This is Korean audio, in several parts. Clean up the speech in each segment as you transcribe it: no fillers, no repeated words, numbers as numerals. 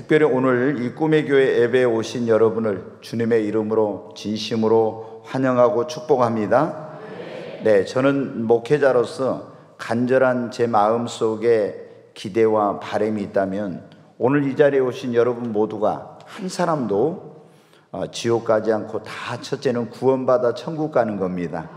특별히 오늘 이 꿈의 교회 예배에 오신 여러분을 주님의 이름으로 진심으로 환영하고 축복합니다. 네, 저는 목회자로서 간절한 제 마음속에 기대와 바람이 있다면 오늘 이 자리에 오신 여러분 모두가 한 사람도 지옥 가지 않고 다 첫째는 구원받아 천국 가는 겁니다.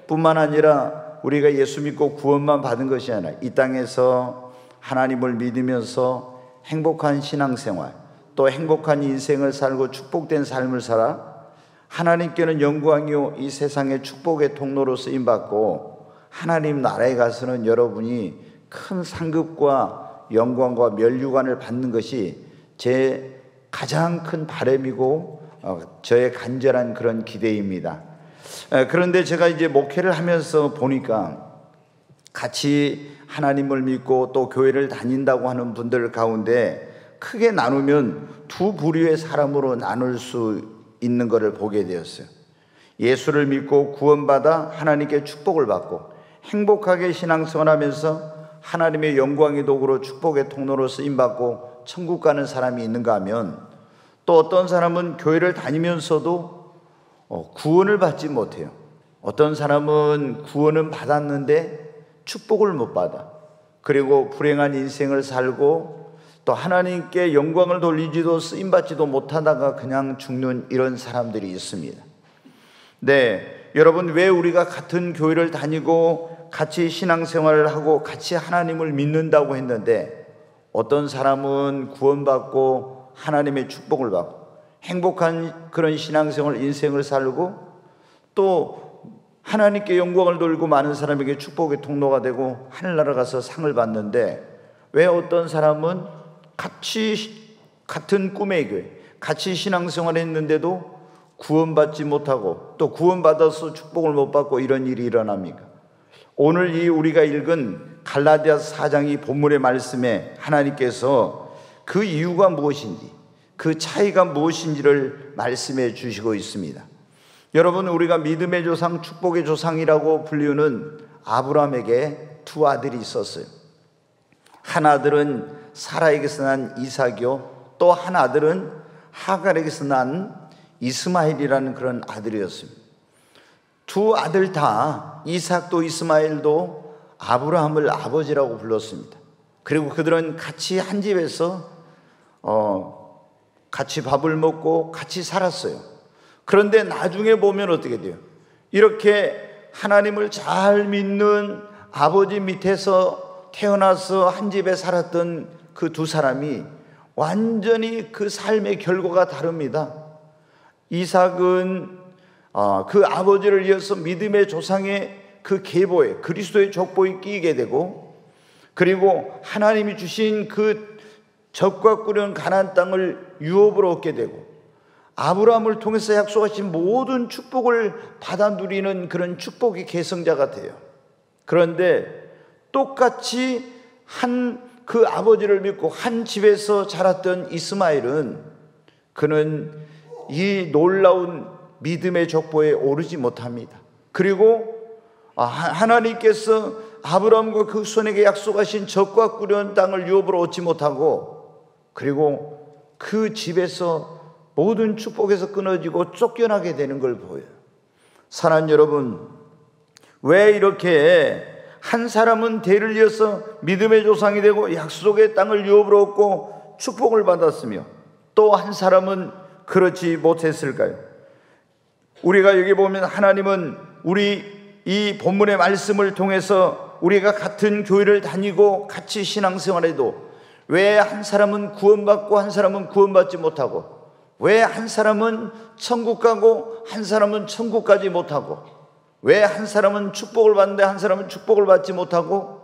뿐만 아니라 우리가 예수 믿고 구원만 받은 것이 아니라 이 땅에서 하나님을 믿으면서 행복한 신앙생활, 또 행복한 인생을 살고 축복된 삶을 살아 하나님께는 영광이요 이 세상의 축복의 통로로 쓰임받고 하나님 나라에 가서는 여러분이 큰 상급과 영광과 면류관을 받는 것이 제 가장 큰 바람이고 저의 간절한 그런 기대입니다. 그런데 제가 이제 목회를 하면서 보니까 같이 하나님을 믿고 또 교회를 다닌다고 하는 분들 가운데 크게 나누면 두 부류의 사람으로 나눌 수 있는 것을 보게 되었어요. 예수를 믿고 구원받아 하나님께 축복을 받고 행복하게 신앙생활하면서 하나님의 영광의 도구로 축복의 통로로 쓰임받고 천국 가는 사람이 있는가 하면 또 어떤 사람은 교회를 다니면서도 구원을 받지 못해요. 어떤 사람은 구원은 받았는데 축복을 못 받아. 그리고 불행한 인생을 살고 또 하나님께 영광을 돌리지도 쓰임받지도 못하다가 그냥 죽는 이런 사람들이 있습니다. 네, 여러분, 왜 우리가 같은 교회를 다니고 같이 신앙생활을 하고 같이 하나님을 믿는다고 했는데 어떤 사람은 구원받고 하나님의 축복을 받고 행복한 그런 신앙생활 인생을 살고 또 하나님께 영광을 돌리고 많은 사람에게 축복의 통로가 되고 하늘나라 가서 상을 받는데 왜 어떤 사람은 같은 꿈의 교회 같이 신앙생활을 했는데도 구원받지 못하고 또 구원받아서 축복을 못 받고 이런 일이 일어납니까? 오늘 이 우리가 읽은 갈라디아서 4장 이 본문의 말씀에 하나님께서 그 이유가 무엇인지 그 차이가 무엇인지를 말씀해 주시고 있습니다. 여러분, 우리가 믿음의 조상 축복의 조상이라고 불리우는 아브라함에게 두 아들이 있었어요. 한 아들은 사라에게서 난 이삭이요 또 한 아들은 하갈에게서 난 이스마엘이라는 그런 아들이었습니다. 두 아들 다 이삭도 이스마엘도 아브라함을 아버지라고 불렀습니다. 그리고 그들은 같이 한 집에서 같이 밥을 먹고 같이 살았어요. 그런데 나중에 보면 어떻게 돼요? 이렇게 하나님을 잘 믿는 아버지 밑에서 태어나서 한 집에 살았던 그 두 사람이 완전히 그 삶의 결과가 다릅니다. 이삭은 그 아버지를 이어서 믿음의 조상의 그 계보에 그리스도의 족보에 끼게 되고 그리고 하나님이 주신 그 적과 꿀은 가나안 땅을 유업으로 얻게 되고 아브라함을 통해서 약속하신 모든 축복을 받아 누리는 그런 축복의 계승자가 돼요. 그런데 똑같이 그 아버지를 믿고 한 집에서 자랐던 이스마엘은 그는 이 놀라운 믿음의 족보에 오르지 못합니다. 그리고 하나님께서 아브라함과 그 손에게 약속하신 적과 꿀은 땅을 유업으로 얻지 못하고 그리고 그 집에서 모든 축복에서 끊어지고 쫓겨나게 되는 걸 보여요. 사랑하는 여러분, 왜 이렇게 한 사람은 대를 이어서 믿음의 조상이 되고 약속의 땅을 유업으로 얻고 축복을 받았으며 또 한 사람은 그렇지 못했을까요? 우리가 여기 보면 하나님은 우리 이 본문의 말씀을 통해서 우리가 같은 교회를 다니고 같이 신앙생활해도 왜 한 사람은 구원받고 한 사람은 구원받지 못하고 왜 한 사람은 천국 가고 한 사람은 천국 가지 못하고 왜 한 사람은 축복을 받는데 한 사람은 축복을 받지 못하고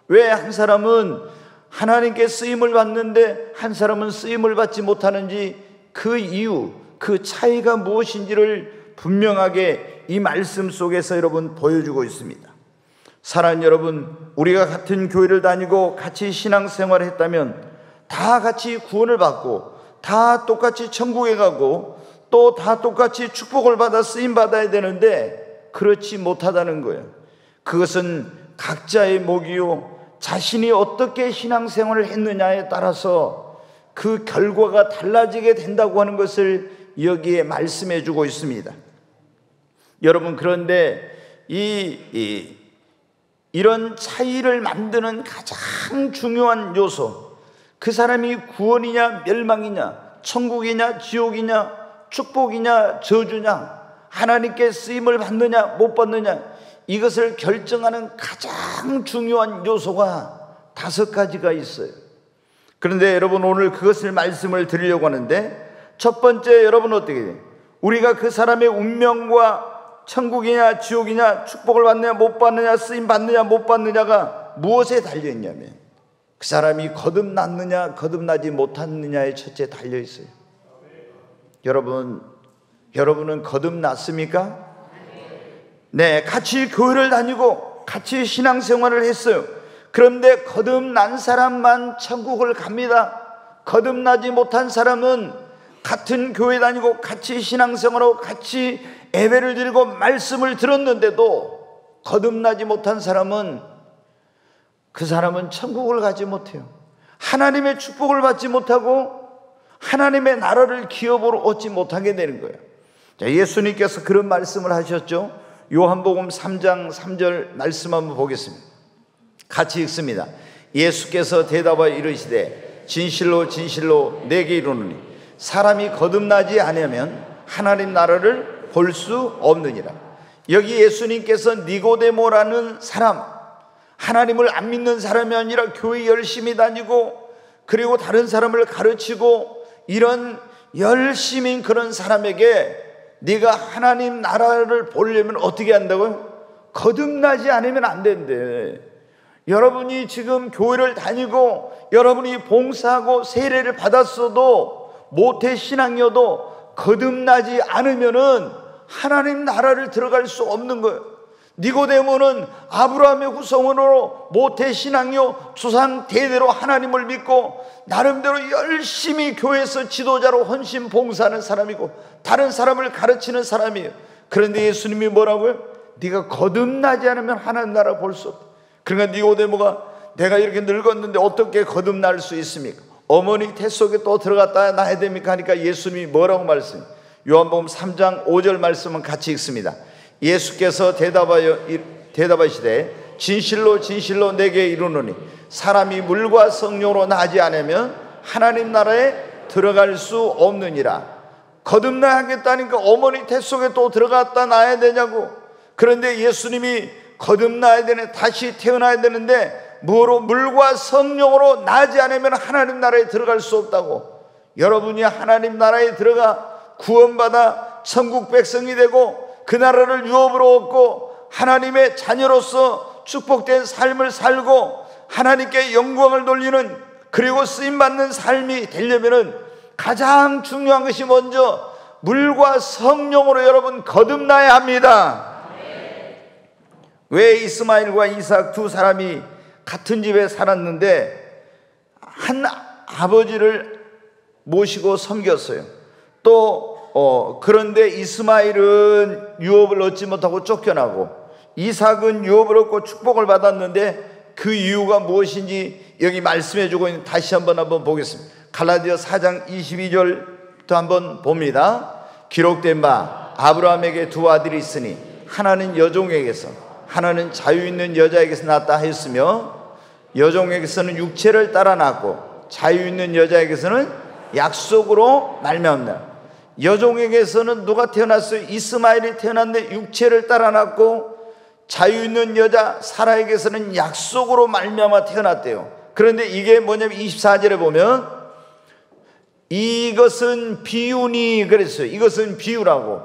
왜 한 사람은 하나님께 쓰임을 받는데 한 사람은 쓰임을 받지 못하는지 그 이유, 그 차이가 무엇인지를 분명하게 이 말씀 속에서 여러분 보여주고 있습니다. 사랑하는 여러분, 우리가 같은 교회를 다니고 같이 신앙생활을 했다면 다 같이 구원을 받고 다 똑같이 천국에 가고 또 다 똑같이 축복을 받아 쓰임받아야 되는데 그렇지 못하다는 거예요. 그것은 각자의 목이요 자신이 어떻게 신앙생활을 했느냐에 따라서 그 결과가 달라지게 된다고 하는 것을 여기에 말씀해 주고 있습니다. 여러분, 그런데 이런 차이를 만드는 가장 중요한 요소, 그 사람이 구원이냐 멸망이냐, 천국이냐 지옥이냐, 축복이냐 저주냐, 하나님께 쓰임을 받느냐 못 받느냐, 이것을 결정하는 가장 중요한 요소가 5가지가 있어요. 그런데 여러분, 오늘 그것을 말씀을 드리려고 하는데, 첫 번째, 여러분 어떻게 돼요? 우리가 그 사람의 운명과 천국이냐 지옥이냐, 축복을 받느냐 못 받느냐, 쓰임 받느냐 못 받느냐가 무엇에 달려있냐면, 그 사람이 거듭났느냐 거듭나지 못했느냐에 첫째 달려있어요. 여러분은 거듭났습니까? 네, 같이 교회를 다니고 같이 신앙생활을 했어요. 그런데 거듭난 사람만 천국을 갑니다. 거듭나지 못한 사람은 같은 교회 다니고 같이 신앙생활하고 같이 예배를 드리고 말씀을 들었는데도 거듭나지 못한 사람은, 그 사람은 천국을 가지 못해요. 하나님의 축복을 받지 못하고 하나님의 나라를 기업으로 얻지 못하게 되는 거예요. 자, 예수님께서 그런 말씀을 하셨죠. 요한복음 3장 3절 말씀 한번 보겠습니다. 같이 읽습니다. 예수께서 대답하여 이르시되 진실로 진실로 내게 이르노니 사람이 거듭나지 않으면 하나님 나라를 볼 수 없느니라. 여기 예수님께서 니고데모라는 사람, 하나님을 안 믿는 사람이 아니라 교회 열심히 다니고 그리고 다른 사람을 가르치고 이런 열심인 그런 사람에게 네가 하나님 나라를 보려면 어떻게 한다고요? 거듭나지 않으면 안 된대. 여러분이 지금 교회를 다니고 여러분이 봉사하고 세례를 받았어도 모태 신앙이어도 거듭나지 않으면은 하나님 나라를 들어갈 수 없는 거예요. 니고데모는 아브라함의 후손으로 모태 신앙이요 조상 대대로 하나님을 믿고 나름대로 열심히 교회에서 지도자로 헌신 봉사하는 사람이고 다른 사람을 가르치는 사람이에요. 그런데 예수님이 뭐라고요? 네가 거듭나지 않으면 하나님 나라 볼 수 없다. 그러니까 니고데모가 내가 이렇게 늙었는데 어떻게 거듭날 수 있습니까? 어머니 태 속에 또 들어갔다 나야 됩니까? 하니까 예수님이 뭐라고 말씀해요? 요한복음 3장 5절 말씀은 같이 읽습니다. 예수께서 대답하시되 진실로 진실로 내게 이르노니 사람이 물과 성령으로 나지 않으면 하나님 나라에 들어갈 수 없느니라. 거듭나야 하겠다니까 어머니 태 속에 또 들어갔다 나야 되냐고. 그런데 예수님이 거듭나야 되네, 다시 태어나야 되는데 뭐로? 물과 성령으로 나지 않으면 하나님 나라에 들어갈 수 없다고. 여러분이 하나님 나라에 들어가 구원받아 천국 백성이 되고 그 나라를 유업으로 얻고 하나님의 자녀로서 축복된 삶을 살고 하나님께 영광을 돌리는, 그리고 쓰임받는 삶이 되려면 가장 중요한 것이 먼저 물과 성령으로 여러분 거듭나야 합니다. 왜 이스마엘과 이삭 두 사람이 같은 집에 살았는데 한 아버지를 모시고 섬겼어요. 또 그런데 이스마엘은 유업을 얻지 못하고 쫓겨나고 이삭은 유업을 얻고 축복을 받았는데 그 이유가 무엇인지 여기 말씀해 주고 있는, 다시 한번 보겠습니다. 갈라디아 4장 22절부터 한번 봅니다. 기록된 바 아브라함에게 두 아들이 있으니 하나는 여종에게서 하나는 자유 있는 여자에게서 낳았다 하였으며 여종에게서는 육체를 따라 낳고 자유 있는 여자에게서는 약속으로 말미암나. 여종에게서는 누가 태어났어요? 이스마엘이 태어났는데 육체를 따라 낳고 자유 있는 여자 사라에게서는 약속으로 말미암아 태어났대요. 그런데 이게 뭐냐면 24절에 보면 이것은 비유니 그랬어요. 이것은 비유라고.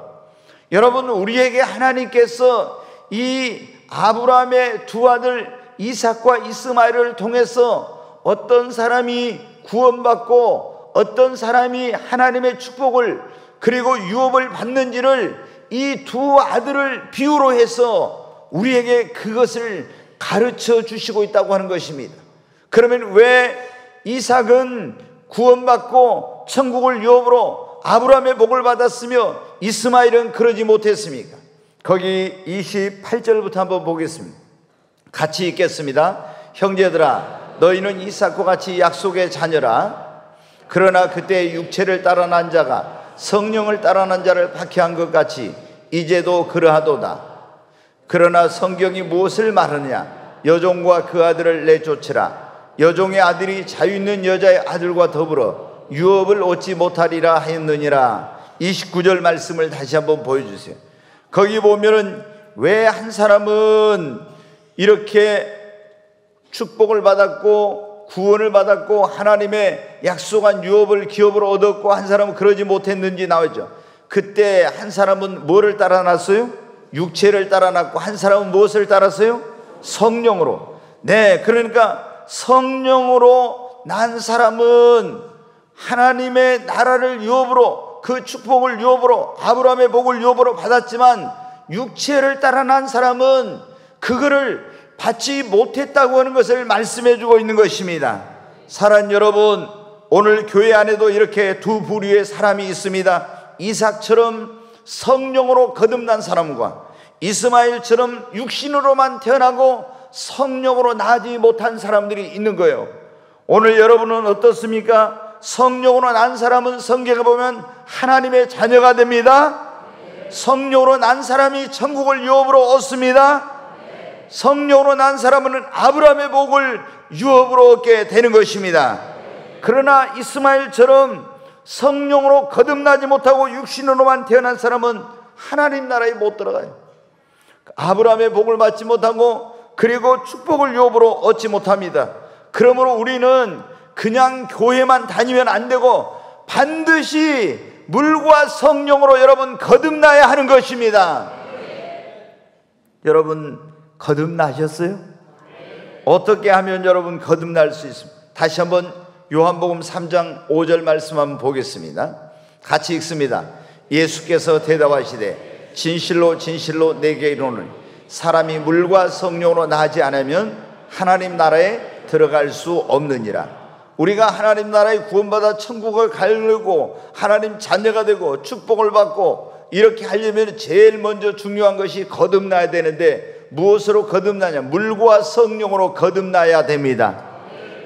여러분, 우리에게 하나님께서 이 아브라함의 두 아들 이삭과 이스마엘을 통해서 어떤 사람이 구원받고 어떤 사람이 하나님의 축복을 그리고 유업을 받는지를 이 두 아들을 비유로 해서 우리에게 그것을 가르쳐 주시고 있다고 하는 것입니다. 그러면 왜 이삭은 구원받고 천국을 유업으로 아브라함의 복을 받았으며 이스마엘은 그러지 못했습니까? 거기 28절부터 한번 보겠습니다. 같이 읽겠습니다. 형제들아, 너희는 이삭과 같이 약속의 자녀라. 그러나 그때 육체를 따라 난 자가 성령을 따라 난 자를 박해한 것 같이 이제도 그러하도다. 그러나 성경이 무엇을 말하느냐? 여종과 그 아들을 내쫓으라. 여종의 아들이 자유 있는 여자의 아들과 더불어 유업을 얻지 못하리라 하였느니라. 29절 말씀을 다시 한번 보여주세요. 거기 보면은 왜 한 사람은 이렇게 축복을 받았고 구원을 받았고 하나님의 약속한 유업을 기업으로 얻었고 한 사람은 그러지 못했는지 나오죠. 그때 한 사람은 뭐를 따라 났어요? 육체를 따라 났고 한 사람은 무엇을 따랐어요? 성령으로. 네, 그러니까 성령으로 난 사람은 하나님의 나라를 유업으로, 그 축복을 유업으로, 아브라함의 복을 유업으로 받았지만 육체를 따라 난 사람은 그거를 받지 못했다고 하는 것을 말씀해 주고 있는 것입니다. 사랑하는 여러분, 오늘 교회 안에도 이렇게 두 부류의 사람이 있습니다. 이삭처럼 성령으로 거듭난 사람과 이스마엘처럼 육신으로만 태어나고 성령으로 나지 못한 사람들이 있는 거예요. 오늘 여러분은 어떻습니까? 성령으로 난 사람은 성경에 보면 하나님의 자녀가 됩니다. 성령으로 난 사람이 천국을 유업으로 얻습니다. 성령으로 난 사람은 아브라함의 복을 유업으로 얻게 되는 것입니다. 그러나 이스마엘처럼 성령으로 거듭나지 못하고 육신으로만 태어난 사람은 하나님 나라에 못 들어가요. 아브라함의 복을 받지 못하고 그리고 축복을 유업으로 얻지 못합니다. 그러므로 우리는 그냥 교회만 다니면 안 되고 반드시 물과 성령으로 여러분 거듭나야 하는 것입니다. 여러분 거듭나셨어요? 어떻게 하면 여러분 거듭날 수 있습니까? 다시 한번 요한복음 3장 5절 말씀 한번 보겠습니다. 같이 읽습니다. 예수께서 대답하시되 진실로 진실로 내게 이르노니 사람이 물과 성령으로 나지 않으면 하나님 나라에 들어갈 수 없느니라. 우리가 하나님 나라에 구원받아 천국을 가려고 하나님 자녀가 되고 축복을 받고 이렇게 하려면 제일 먼저 중요한 것이 거듭나야 되는데 무엇으로 거듭나냐? 물과 성령으로 거듭나야 됩니다.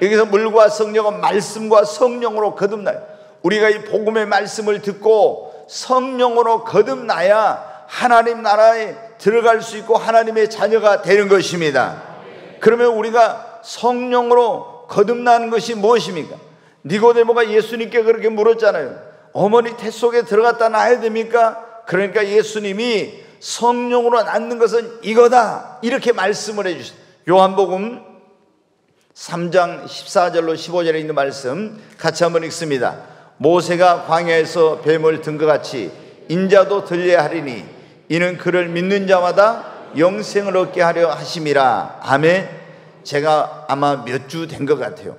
여기서 물과 성령은 말씀과 성령으로 거듭나요. 우리가 이 복음의 말씀을 듣고 성령으로 거듭나야 하나님 나라에 들어갈 수 있고 하나님의 자녀가 되는 것입니다. 그러면 우리가 성령으로 거듭나는 것이 무엇입니까? 니고데모가 예수님께 그렇게 물었잖아요. 어머니 태 속에 들어갔다 나야 됩니까? 그러니까 예수님이 성령으로 낳는 것은 이거다 이렇게 말씀을 해주셨어요. 요한복음 3장 14절로 15절에 있는 말씀 같이 한번 읽습니다. 모세가 광야에서 뱀을 든 것 같이 인자도 들려야 하리니 이는 그를 믿는 자마다 영생을 얻게 하려 하심이라. 아멘. 제가 아마 몇 주 된 것 같아요.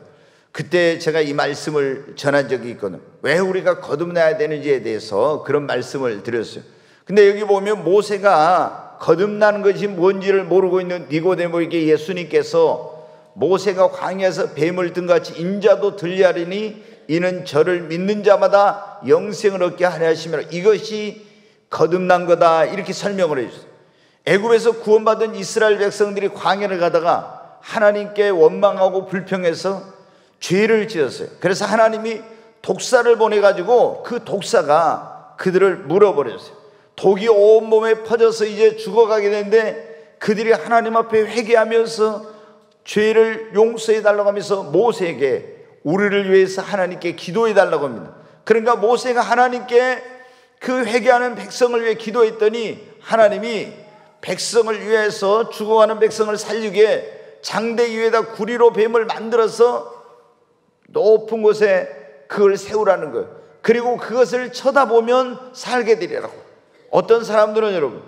그때 제가 이 말씀을 전한 적이 있거든요. 왜 우리가 거듭나야 되는지에 대해서 그런 말씀을 드렸어요. 근데 여기 보면 모세가 거듭나는 것이 뭔지를 모르고 있는 니고데모에게 예수님께서 모세가 광야에서 뱀을 든 같이 인자도 들려하리니 이는 저를 믿는 자마다 영생을 얻게 하려 하시며 이것이 거듭난 거다 이렇게 설명을 해주셨어요. 애굽에서 구원받은 이스라엘 백성들이 광야를 가다가 하나님께 원망하고 불평해서 죄를 지었어요. 그래서 하나님이 독사를 보내가지고 그 독사가 그들을 물어버렸어요. 독이 온몸에 퍼져서 이제 죽어가게 되는데 그들이 하나님 앞에 회개하면서 죄를 용서해 달라고 하면서 모세에게 우리를 위해서 하나님께 기도해 달라고 합니다. 그러니까 모세가 하나님께 그 회개하는 백성을 위해 기도했더니 하나님이 백성을 위해서 죽어가는 백성을 살리게 장대 위에다 구리로 뱀을 만들어서 높은 곳에 그걸 세우라는 거예요. 그리고 그것을 쳐다보면 살게 되리라고. 어떤 사람들은 여러분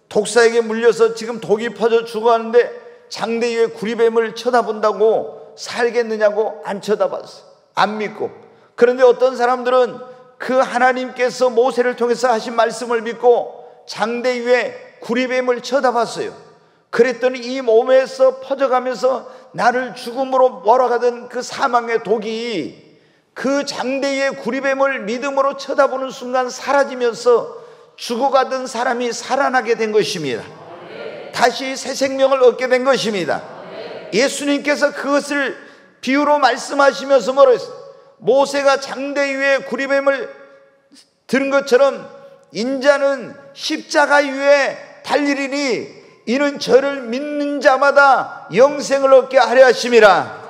독사에게 물려서 지금 독이 퍼져 죽어가는데 장대 위에 구리뱀을 쳐다본다고 살겠느냐고 안 쳐다봤어요. 안 믿고. 그런데 어떤 사람들은 그 하나님께서 모세를 통해서 하신 말씀을 믿고 장대 위에 구리뱀을 쳐다봤어요. 그랬더니 이 몸에서 퍼져가면서 나를 죽음으로 몰아가던 그 사망의 독이 그 장대 위에 구리뱀을 믿음으로 쳐다보는 순간 사라지면서 죽어가던 사람이 살아나게 된 것입니다. 다시 새 생명을 얻게 된 것입니다. 예수님께서 그것을 비유로 말씀하시면서 뭐라 했어요? 모세가 장대 위에 구리뱀을 들은 것처럼 인자는 십자가 위에 달리리니 이는 저를 믿는 자마다 영생을 얻게 하려 하심이라.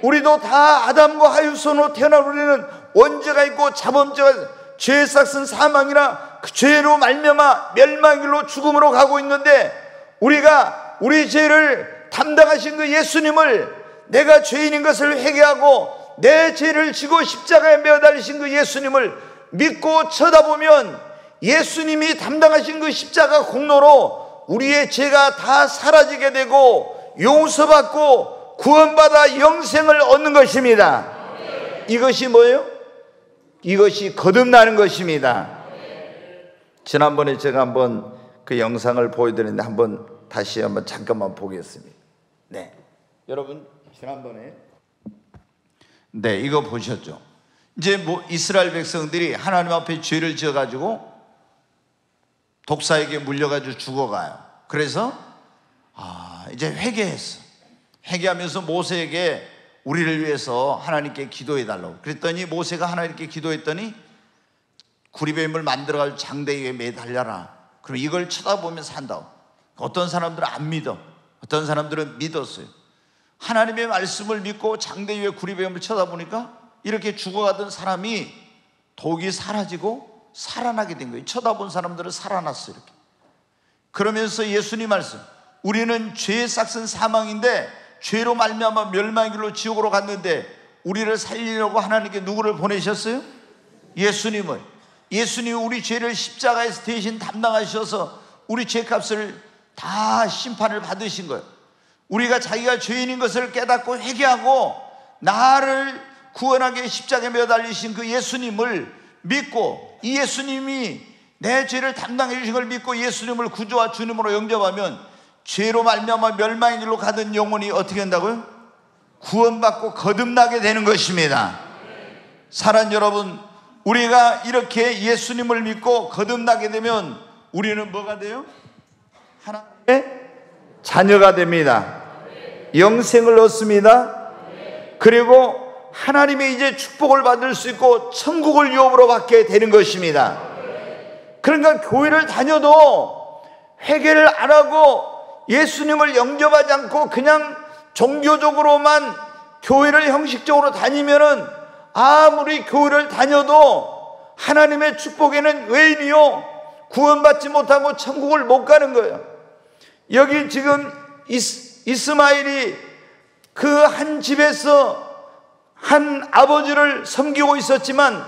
우리도 다 아담과 하위 후손으로 태어난 우리는 원죄가 있고 자범죄가 죄에 싹슨 사망이나 그 죄로 말미암아 멸망의 길로 죽음으로 가고 있는데, 우리가 우리 죄를 담당하신 그 예수님을, 내가 죄인인 것을 회개하고 내 죄를 지고 십자가에 매어 달리신 그 예수님을 믿고 쳐다보면 예수님이 담당하신 그 십자가 공로로 우리의 죄가 다 사라지게 되고 용서받고 구원받아 영생을 얻는 것입니다. 이것이 뭐예요? 이것이 거듭나는 것입니다. 지난번에 제가 한번 그 영상을 보여드렸는데 한번 다시 한번 잠깐만 보겠습니다. 네, 여러분 지난번에 이거 보셨죠? 이제 이스라엘 백성들이 하나님 앞에 죄를 지어가지고 독사에게 물려가지고 죽어가요. 그래서 이제 회개했어. 회개하면서 모세에게 우리를 위해서 하나님께 기도해달라고 그랬더니, 모세가 하나님께 기도했더니 구리뱀을 만들어가지고 장대 위에 매달려라. 그럼 이걸 쳐다보면서 한다고. 어떤 사람들은 안 믿어, 어떤 사람들은 믿었어요. 하나님의 말씀을 믿고 장대 위에 구리뱀을 쳐다보니까 이렇게 죽어가던 사람이 독이 사라지고 살아나게 된 거예요. 쳐다본 사람들은 살아났어요. 이렇게. 그러면서 예수님 말씀, 우리는 죄에 싹슨 사망인데 죄로 말미암아 멸망의 길로 지옥으로 갔는데 우리를 살리려고 하나님께 누구를 보내셨어요? 예수님을. 예수님이 우리 죄를 십자가에서 대신 담당하셔서 우리 죄값을 다 심판을 받으신 거예요. 우리가 자기가 죄인인 것을 깨닫고 회개하고 나를 구원하게 십자가에 매어 달리신 그 예수님을 믿고, 이 예수님이 내 죄를 담당해 주신 걸 믿고 예수님을 구주와 주님으로 영접하면 죄로 말미암아 멸망의 길로 가던 영혼이 어떻게 된다고요? 구원받고 거듭나게 되는 것입니다. 사랑하는 여러분, 우리가 이렇게 예수님을 믿고 거듭나게 되면 우리는 뭐가 돼요? 하나님의 자녀가 됩니다. 영생을 얻습니다. 그리고 하나님의 이제 축복을 받을 수 있고 천국을 유업으로 받게 되는 것입니다. 그러니까 교회를 다녀도 회개를 안 하고 예수님을 영접하지 않고 그냥 종교적으로만 교회를 형식적으로 다니면은 아무리 교회를 다녀도 하나님의 축복에는 외인이요 구원받지 못하고 천국을 못 가는 거예요. 여기 지금 이스마엘이 그 한 집에서 한 아버지를 섬기고 있었지만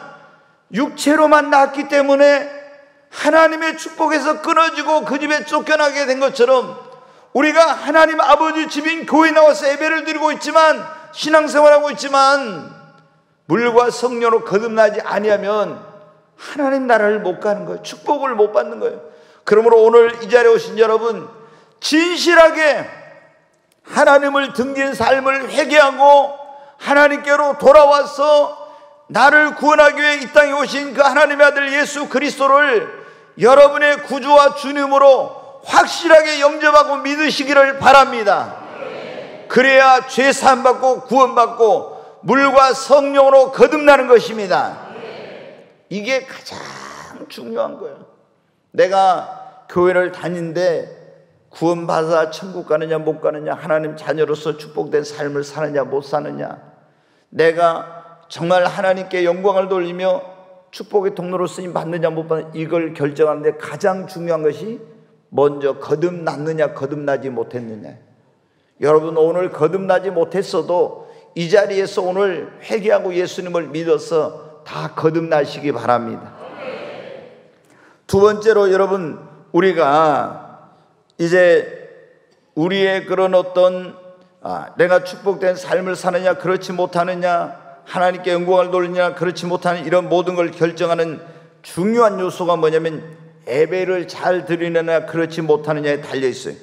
육체로만 낳았기 때문에 하나님의 축복에서 끊어지고 그 집에 쫓겨나게 된 것처럼, 우리가 하나님 아버지 집인 교회 나와서 예배를 드리고 있지만 신앙생활하고 있지만 물과 성령으로 거듭나지 아니하면 하나님 나라를 못 가는 거예요. 축복을 못 받는 거예요. 그러므로 오늘 이 자리에 오신 여러분, 진실하게 하나님을 등진 삶을 회개하고 하나님께로 돌아와서 나를 구원하기 위해 이 땅에 오신 그 하나님의 아들 예수 그리스도를 여러분의 구주와 주님으로 확실하게 영접하고 믿으시기를 바랍니다. 그래야 죄 사함 받고 구원받고 물과 성령으로 거듭나는 것입니다. 이게 가장 중요한 거예요. 내가 교회를 다니는데 구원받아 천국 가느냐 못 가느냐, 하나님 자녀로서 축복된 삶을 사느냐 못 사느냐, 내가 정말 하나님께 영광을 돌리며 축복의 통로로 쓰임 받느냐 못 받느냐, 이걸 결정하는데 가장 중요한 것이 먼저 거듭났느냐 거듭나지 못했느냐. 여러분 오늘 거듭나지 못했어도 이 자리에서 오늘 회개하고 예수님을 믿어서 다 거듭나시기 바랍니다. 두 번째로 여러분, 우리가 이제 우리의 그런 어떤 내가 축복된 삶을 사느냐 그렇지 못하느냐, 하나님께 영광을 돌리냐 그렇지 못하는 이런 모든 걸 결정하는 중요한 요소가 뭐냐면 예배를 잘 드리느냐 그렇지 못하느냐에 달려있어요.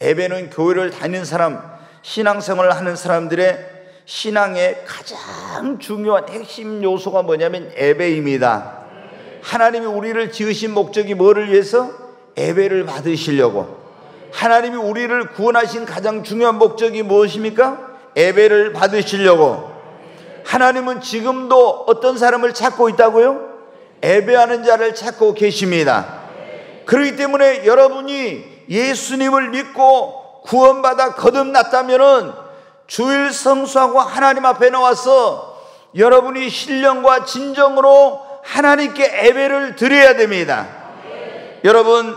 예배는 교회를 다니는 사람, 신앙생활을 하는 사람들의 신앙의 가장 중요한 핵심 요소가 뭐냐면 예배입니다. 하나님이 우리를 지으신 목적이 뭐를 위해서? 예배를 받으시려고. 하나님이 우리를 구원하신 가장 중요한 목적이 무엇입니까? 예배를 받으시려고. 하나님은 지금도 어떤 사람을 찾고 있다고요? 예배하는 자를 찾고 계십니다. 그렇기 때문에 여러분이 예수님을 믿고 구원받아 거듭났다면은 주일 성수하고 하나님 앞에 나와서 여러분이 신령과 진정으로 하나님께 예배를 드려야 됩니다. 여러분,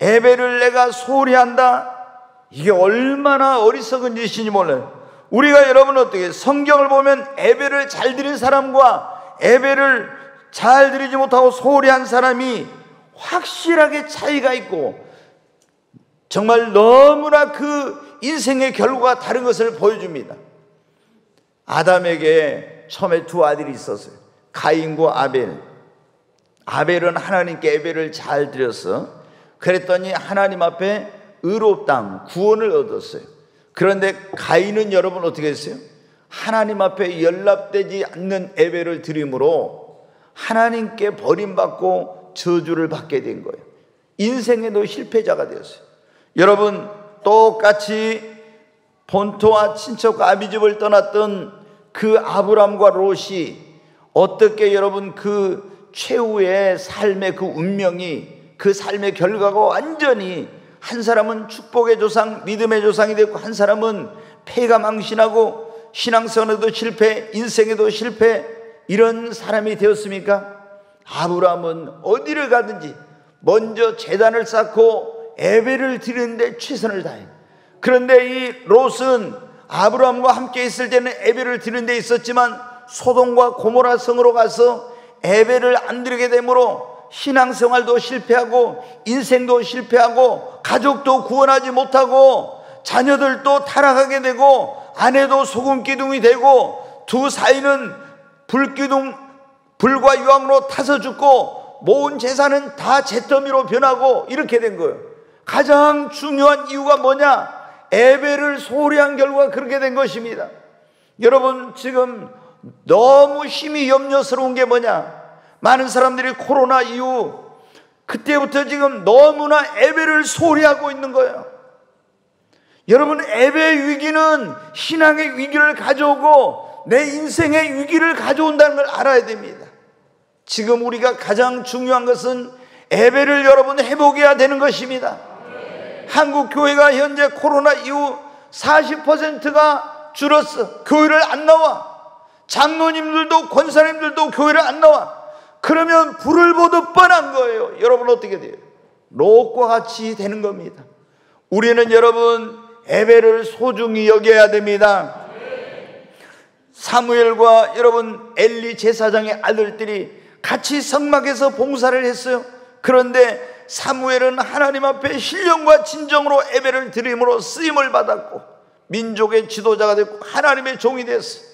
예배를 내가 소홀히 한다? 이게 얼마나 어리석은 짓인지 몰라요. 우리가 여러분 어떻게 성경을 보면 예배를 잘 드린 사람과 예배를 잘 드리지 못하고 소홀히 한 사람이 확실하게 차이가 있고 정말 너무나 그 인생의 결과가 다른 것을 보여줍니다. 아담에게 처음에 두 아들이 있었어요. 가인과 아벨. 아벨은 하나님께 예배를 잘 드렸어. 그랬더니 하나님 앞에 의롭다함, 구원을 얻었어요. 그런데 가인은 여러분 어떻게 했어요? 하나님 앞에 연락되지 않는 예배를 드림으로 하나님께 버림받고 저주를 받게 된 거예요. 인생에도 실패자가 되었어요. 여러분, 똑같이 본토와 친척과 아비집을 떠났던 그 아브람과 롯이 어떻게 여러분 그 최후의 삶의 그 운명이, 그 삶의 결과가 완전히 한 사람은 축복의 조상, 믿음의 조상이 됐고 한 사람은 패가 망신하고 신앙생활에도 실패, 인생에도 실패, 이런 사람이 되었습니까? 아브람은 어디를 가든지 먼저 제단을 쌓고 예배를 드리는데 최선을 다해요. 그런데 이 롯은 아브람과 함께 있을 때는 예배를 드리는 데 있었지만 소돔과 고모라 성으로 가서 예배를 안 드리게 되므로 신앙생활도 실패하고 인생도 실패하고 가족도 구원하지 못하고 자녀들도 타락하게 되고 아내도 소금기둥이 되고 두 사이는 불과 유황으로 타서 죽고 모은 재산은 다 잿더미로 변하고 이렇게 된 거예요. 가장 중요한 이유가 뭐냐? 예배를 소홀히 한 결과 그렇게 된 것입니다. 여러분, 지금 너무 심히 염려스러운 게 뭐냐? 많은 사람들이 코로나 이후 그때부터 지금 너무나 예배를 소홀히 하고 있는 거예요. 여러분, 예배 위기는 신앙의 위기를 가져오고 내 인생의 위기를 가져온다는 걸 알아야 됩니다. 지금 우리가 가장 중요한 것은 예배를 여러분 회복해야 되는 것입니다. 한국 교회가 현재 코로나 이후 40%가 줄었어. 교회를 안 나와. 장로님들도 권사님들도 교회를 안 나와. 그러면 불을 보듯 뻔한 거예요. 여러분 어떻게 돼요? 롯과 같이 되는 겁니다. 우리는 여러분 예배를 소중히 여겨야 됩니다. 사무엘과 여러분 엘리 제사장의 아들들이 같이 성막에서 봉사를 했어요. 그런데 사무엘은 하나님 앞에 신령과 진정으로 예배를 드림으로 쓰임을 받았고 민족의 지도자가 됐고 하나님의 종이 됐어요.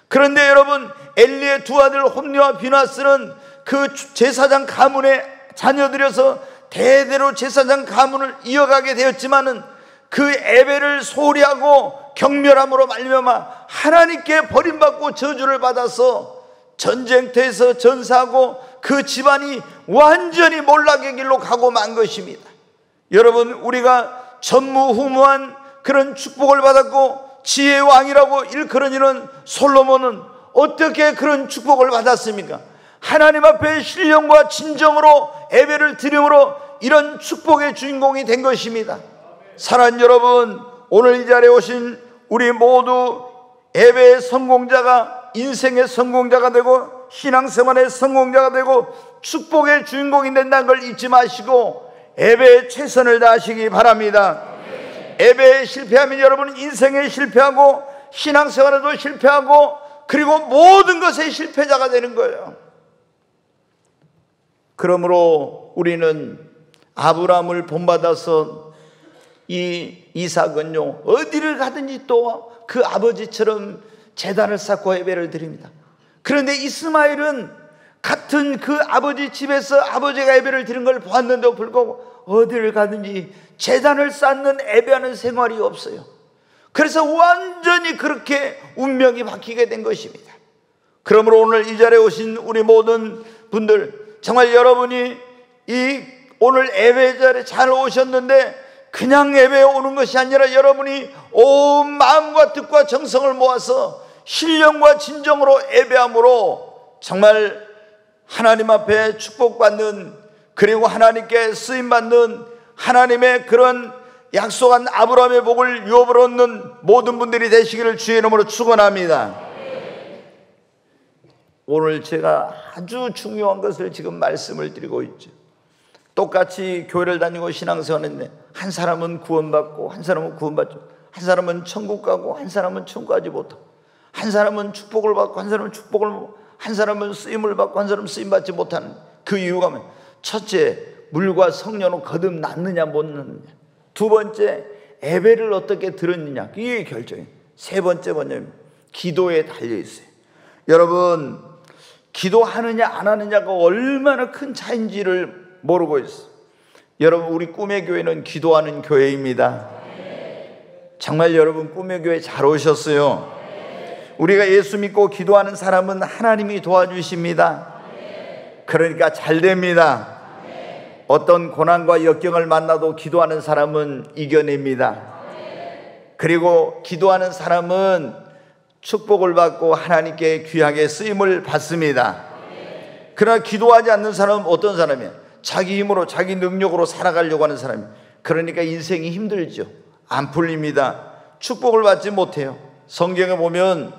그런데 여러분 엘리의 두 아들 홈리와 비나스는 그 제사장 가문의 자녀들여서 대대로 제사장 가문을 이어가게 되었지만은 그 예배를 소홀히 하고 경멸함으로 말미암아 하나님께 버림받고 저주를 받아서 전쟁터에서 전사하고 그 집안이 완전히 몰락의 길로 가고 만 것입니다. 여러분, 우리가 전무후무한 그런 축복을 받았고 지혜의 왕이라고 일컬어지는 솔로몬은 어떻게 그런 축복을 받았습니까? 하나님 앞에 신령과 진정으로 예배를 드림으로 이런 축복의 주인공이 된 것입니다. 사랑하는 여러분, 오늘 이 자리에 오신 우리 모두 예배의 성공자가, 인생의 성공자가 되고 신앙생활의 성공자가 되고 축복의 주인공이 된다는 걸 잊지 마시고 예배에 최선을 다하시기 바랍니다. 예배에 실패하면 여러분은 인생에 실패하고 신앙생활에도 실패하고 그리고 모든 것에 실패자가 되는 거예요. 그러므로 우리는 아브라함을 본받아서 이 이삭은요 어디를 가든지 또 그 아버지처럼 제단을 쌓고 예배를 드립니다. 그런데 이스마엘은 같은 그 아버지 집에서 아버지가 예배를 드린 걸 보았는데도 불구하고 어디를 가든지 제단을 쌓는 예배하는 생활이 없어요. 그래서 완전히 그렇게 운명이 바뀌게 된 것입니다. 그러므로 오늘 이 자리에 오신 우리 모든 분들, 정말 여러분이 이 오늘 예배 자리에 잘 오셨는데 그냥 예배에 오는 것이 아니라 여러분이 온 마음과 뜻과 정성을 모아서 신령과 진정으로 예배함으로 정말 하나님 앞에 축복받는, 그리고 하나님께 쓰임받는 하나님의 그런 약속한 아브라함의 복을 유업으로 얻는 모든 분들이 되시기를 주의 이름으로 축원합니다. 오늘 제가 아주 중요한 것을 지금 말씀을 드리고 있죠. 똑같이 교회를 다니고 신앙생활했는데 한 사람은 구원받고 한 사람은 구원받죠. 한 사람은 천국 가고 한 사람은 천국 가지 못하고, 한 사람은 축복을 받고 한 사람은 축복을 못하고, 한 사람은 쓰임을 받고 한 사람은 쓰임 받지 못하는 그 이유가 뭐냐? 첫째, 물과 성령으로 거듭났느냐 못 났느냐. 두 번째, 예배를 어떻게 들었느냐, 이게 결정이에요. 세 번째 뭐냐면 기도에 달려있어요. 여러분, 기도하느냐 안 하느냐가 얼마나 큰 차이인지를 모르고 있어요. 여러분, 우리 꿈의 교회는 기도하는 교회입니다. 정말 여러분, 꿈의 교회 잘 오셨어요. 우리가 예수 믿고 기도하는 사람은 하나님이 도와주십니다. 그러니까 잘 됩니다. 어떤 고난과 역경을 만나도 기도하는 사람은 이겨냅니다. 그리고 기도하는 사람은 축복을 받고 하나님께 귀하게 쓰임을 받습니다. 그러나 기도하지 않는 사람은 어떤 사람이야? 자기 힘으로, 자기 능력으로 살아가려고 하는 사람이에요. 그러니까 인생이 힘들죠. 안 풀립니다. 축복을 받지 못해요. 성경에 보면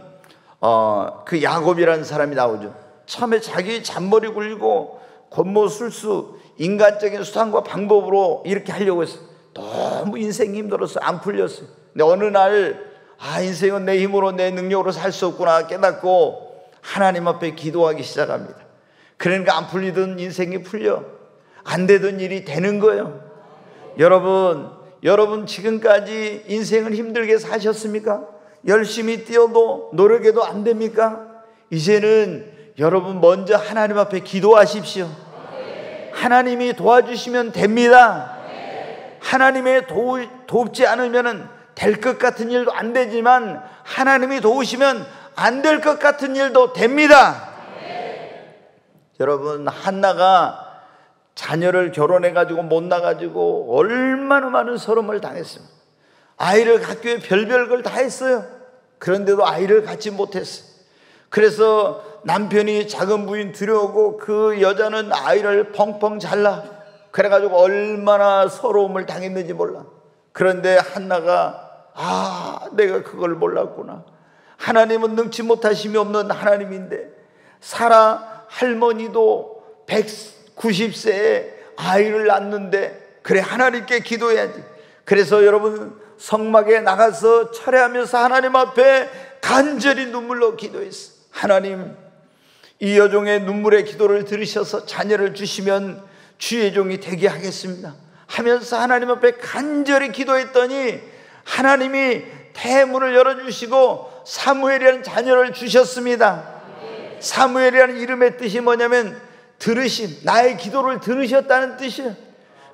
그 야곱이라는 사람이 나오죠. 처음에 자기 잔머리 굴리고 권모술수, 인간적인 수단과 방법으로 이렇게 하려고 했어요. 너무 인생이 힘들어서 안 풀렸어요. 근데 어느 날 인생은 내 힘으로, 내 능력으로 살 수 없구나 깨닫고 하나님 앞에 기도하기 시작합니다. 그러니까 안 풀리던 인생이 풀려, 안 되던 일이 되는 거예요. 여러분 지금까지 인생을 힘들게 사셨습니까? 열심히 뛰어도 노력해도 안 됩니까? 이제는 여러분 먼저 하나님 앞에 기도하십시오. 하나님이 도와주시면 됩니다. 하나님의 돕지 않으면 될 것 같은 일도 안 되지만 하나님이 도우시면 안 될 것 같은 일도 됩니다. 여러분, 한나가 자녀를 결혼해가지고 못 나가지고 얼마나 많은 서름을 당했습니다. 아이를 갖기 위해 별별 걸 다 했어요. 그런데도 아이를 갖지 못했어요. 그래서 남편이 작은 부인 들여오고 그 여자는 아이를 펑펑 잘라. 그래가지고 얼마나 서러움을 당했는지 몰라. 그런데 한나가 내가 그걸 몰랐구나. 하나님은 능치 못하심이 없는 하나님인데, 사라 할머니도 190세에 아이를 낳는데 그래 하나님께 기도해야지. 그래서 여러분, 성막에 나가서 철회하면서 하나님 앞에 간절히 눈물로 기도했어. 하나님, 이 여종의 눈물의 기도를 들으셔서 자녀를 주시면 주의 종이 되게 하겠습니다 하면서 하나님 앞에 간절히 기도했더니 하나님이 대문을 열어주시고 사무엘이라는 자녀를 주셨습니다. 사무엘이라는 이름의 뜻이 뭐냐면 들으심, 나의 기도를 들으셨다는 뜻이에요.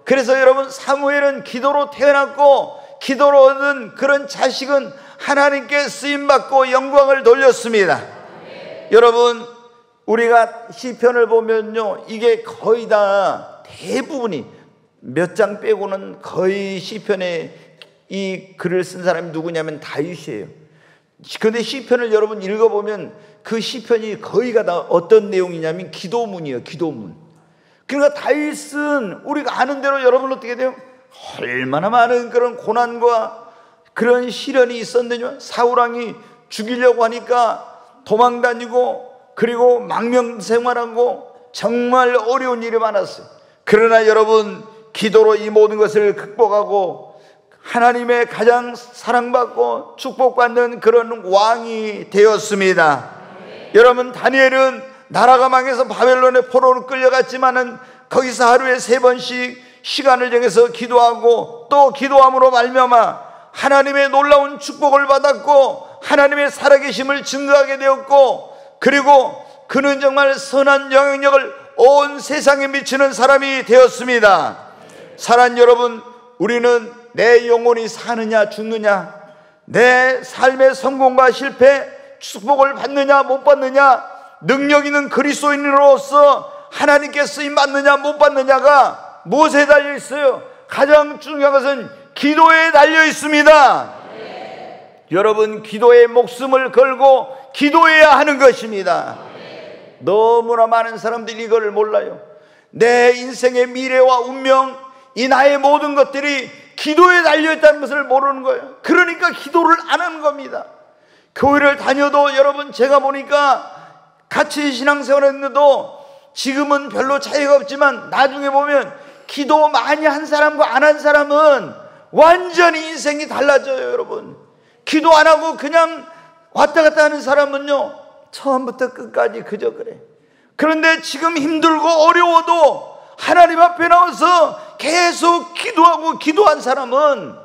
그래서 여러분, 사무엘은 기도로 태어났고 기도로 얻은 그런 자식은 하나님께 쓰임받고 영광을 돌렸습니다. 여러분, 우리가 시편을 보면요, 이게 거의 다 대부분이 몇 장 빼고는 거의 시편에 이 글을 쓴 사람이 누구냐면 다윗이에요. 그런데 시편을 여러분 읽어보면 그 시편이 거의가 다 어떤 내용이냐면 기도문이에요. 기도문. 그러니까 다윗은 우리가 아는 대로 여러분 어떻게 돼요? 얼마나 많은 그런 고난과 그런 시련이 있었는데요. 사울왕이 죽이려고 하니까 도망다니고 그리고 망명생활하고 정말 어려운 일이 많았어요. 그러나 여러분, 기도로 이 모든 것을 극복하고 하나님의 가장 사랑받고 축복받는 그런 왕이 되었습니다. 여러분, 다니엘은 나라가 망해서 바벨론의 포로로 끌려갔지만은 거기서 하루에 3번씩 시간을 정해서 기도하고 또 기도함으로 말미암아 하나님의 놀라운 축복을 받았고 하나님의 살아계심을 증거하게 되었고, 그리고 그는 정말 선한 영향력을 온 세상에 미치는 사람이 되었습니다. 사랑하는 여러분, 우리는 내 영혼이 사느냐 죽느냐, 내 삶의 성공과 실패, 축복을 받느냐 못 받느냐, 능력 있는 그리스도인으로서 하나님께 쓰임 받느냐 못 받느냐가 무엇에 달려 있어요? 가장 중요한 것은 기도에 달려 있습니다. 여러분 기도에 목숨을 걸고 기도해야 하는 것입니다. 너무나 많은 사람들이 이걸 몰라요. 내 인생의 미래와 운명, 이 나의 모든 것들이 기도에 달려있다는 것을 모르는 거예요. 그러니까 기도를 안 하는 겁니다. 교회를 다녀도 여러분 제가 보니까 같이 신앙생활 했는데도 지금은 별로 차이가 없지만 나중에 보면 기도 많이 한 사람과 안 한 사람은 완전히 인생이 달라져요. 여러분 기도 안 하고 그냥 왔다 갔다 하는 사람은요 처음부터 끝까지 그저 그래. 그런데 지금 힘들고 어려워도 하나님 앞에 나와서 계속 기도하고 기도한 사람은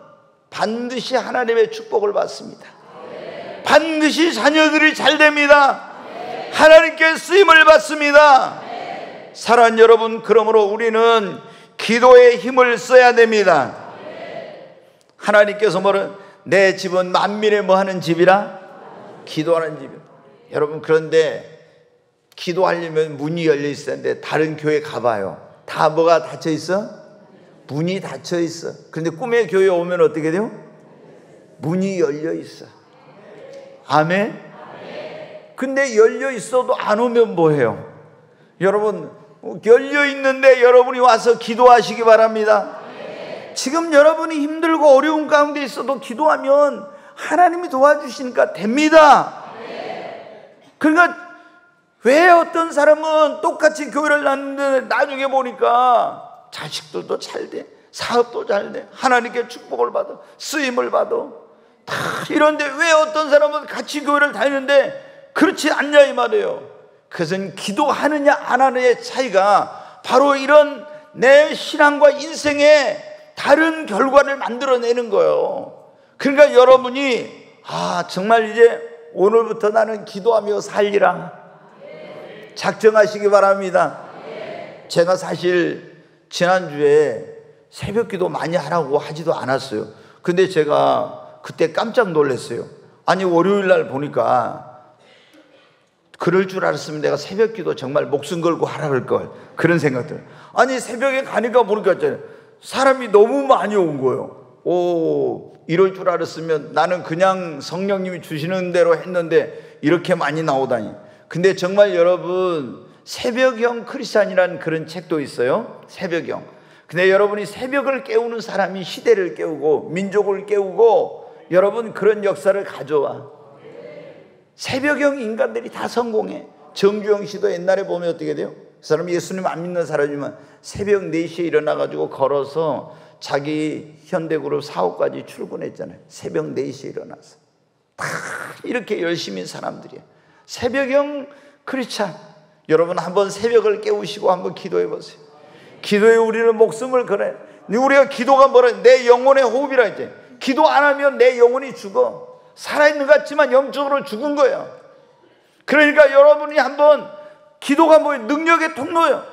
반드시 하나님의 축복을 받습니다. 반드시 자녀들이 잘 됩니다. 하나님께 쓰임을 받습니다. 사랑하는 여러분, 그러므로 우리는 기도에 힘을 써야 됩니다. 하나님께서 뭐를 내 집은 만민의 뭐 하는 집이라? 기도하는 집이요. 여러분 그런데 기도하려면 문이 열려 있어야 하는데 다른 교회 가봐요. 다 뭐가 닫혀 있어? 문이 닫혀 있어. 그런데 꿈의 교회 오면 어떻게 돼요? 문이 열려 있어. 아멘? 근데 열려 있어도 안 오면 뭐해요? 여러분 열려 있는데 여러분이 와서 기도하시기 바랍니다. 지금 여러분이 힘들고 어려운 가운데 있어도 기도하면 하나님이 도와주시니까 됩니다. 그러니까 왜 어떤 사람은 똑같이 교회를 나왔는데 나중에 보니까 자식들도 잘 돼, 사업도 잘 돼, 하나님께 축복을 받아, 쓰임을 받아 다 이런데 왜 어떤 사람은 같이 교회를 다니는데 그렇지 않냐 이 말이에요. 그것은 기도하느냐 안 하느냐의 차이가 바로 이런 내 신앙과 인생에 다른 결과를 만들어내는 거예요. 그러니까 여러분이 정말 이제 오늘부터 나는 기도하며 살리라 작정하시기 바랍니다. 제가 사실 지난주에 새벽기도 많이 하라고 하지도 않았어요. 근데 제가 그때 깜짝 놀랐어요. 아니 월요일날 보니까 그럴 줄 알았으면 내가 새벽기도 정말 목숨 걸고 하라 그럴걸, 그런 생각들. 아니 새벽에 가니까 보니까 사람이 너무 많이 온 거예요. 이럴 줄 알았으면 나는 그냥 성령님이 주시는 대로 했는데 이렇게 많이 나오다니. 근데 정말 여러분 새벽형 크리스찬이라는 그런 책도 있어요. 새벽형. 근데 여러분이 새벽을 깨우는 사람이 시대를 깨우고 민족을 깨우고 여러분 그런 역사를 가져와. 새벽형 인간들이 다 성공해. 정주영 씨도 옛날에 보면 어떻게 돼요? 그 사람이 예수님 안 믿는 사람이지만 새벽 4시에 일어나가지고 걸어서 자기 현대그룹 사업까지 출근했잖아요. 새벽 4시에 일어나서 다 이렇게 열심히 사람들이에요. 새벽형 크리스찬. 여러분 한번 새벽을 깨우시고 한번 기도해 보세요. 기도에 우리는 목숨을 걸어요. 우리가 기도가 뭐라, 내 영혼의 호흡이라 했지. 기도 안 하면 내 영혼이 죽어. 살아있는 것 같지만 영적으로 죽은 거예요. 그러니까 여러분이 한번 기도가 뭐예요? 능력의 통로예요.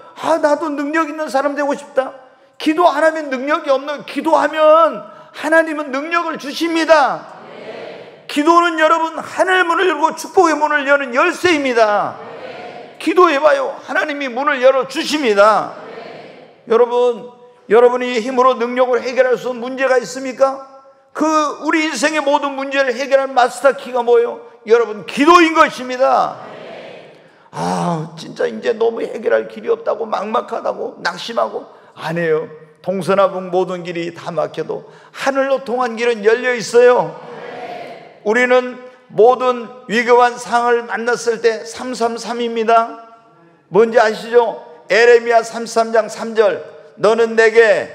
나도 능력 있는 사람 되고 싶다. 기도 안 하면 능력이 없는, 기도하면 하나님은 능력을 주십니다. 기도는 여러분 하늘 문을 열고 축복의 문을 여는 열쇠입니다. 기도해봐요. 하나님이 문을 열어주십니다. 여러분, 여러분이 힘으로 능력을 해결할 수 없는 문제가 있습니까? 우리 인생의 모든 문제를 해결할 마스터 키가 뭐예요? 여러분 기도인 것입니다. 진짜 이제 너무 해결할 길이 없다고 막막하다고 낙심하고 안 해요. 동서남북 모든 길이 다 막혀도 하늘로 통한 길은 열려 있어요. 우리는 모든 위급한 상황을 만났을 때 333입니다. 뭔지 아시죠? 에레미야 33장 3절. 너는 내게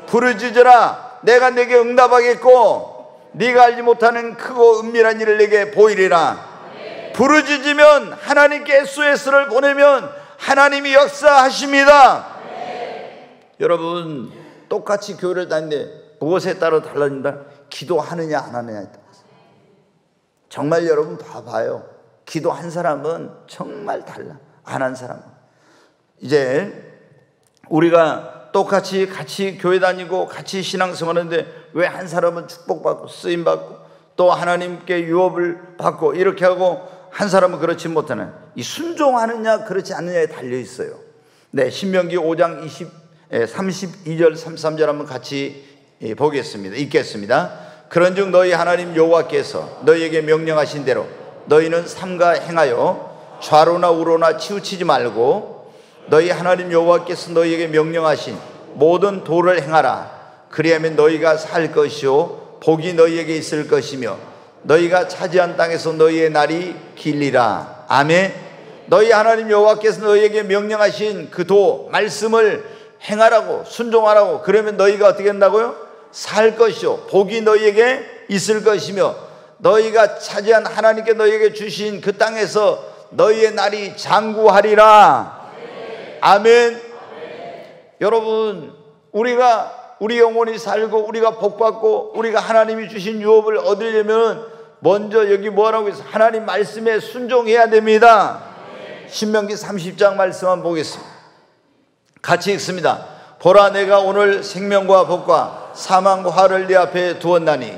부르짖으라. 내가 내게 응답하겠고 네가 알지 못하는 크고 은밀한 일을 내게 보이리라. 부르짖으면 하나님께 SOS를 보내면 하나님이 역사하십니다. 여러분 똑같이 교회를 다니는데 무엇에 따라 달라진다? 기도하느냐 안 하느냐에 따라서. 정말 여러분 봐봐요. 기도한 사람은 정말 달라. 안 한 사람은. 이제 우리가 똑같이 같이 교회 다니고 같이 신앙생활하는데 왜 한 사람은 축복받고 쓰임받고 또 하나님께 유업을 받고 이렇게 하고 한 사람은 그렇지 못하는, 이 순종하느냐 그렇지 않느냐에 달려 있어요. 네, 신명기 5장 32절 33절 한번 같이 보겠습니다. 읽겠습니다. 그런즉 너희 하나님 여호와께서 너희에게 명령하신 대로 너희는 삼가 행하여 좌로나 우로나 치우치지 말고 너희 하나님 여호와께서 너희에게 명령하신 모든 도를 행하라. 그리하면 너희가 살 것이요 복이 너희에게 있을 것이며 너희가 차지한 땅에서 너희의 날이 길리라. 아멘. 너희 하나님 여호와께서 너희에게 명령하신 그 도 말씀을 행하라고, 순종하라고. 그러면 너희가 어떻게 한다고요? 살 것이요 복이 너희에게 있을 것이며 너희가 차지한 하나님께 너희에게 주신 그 땅에서 너희의 날이 장구하리라. 아멘. 여러분, 우리 영혼이 살고 우리가 복받고 우리가 하나님이 주신 유업을 얻으려면 먼저 여기 뭐라고 해서 하나님 말씀에 순종해야 됩니다. 신명기 30장 말씀 한번 보겠습니다. 같이 읽습니다. 보라, 내가 오늘 생명과 복과 사망과 화를 네 앞에 두었나니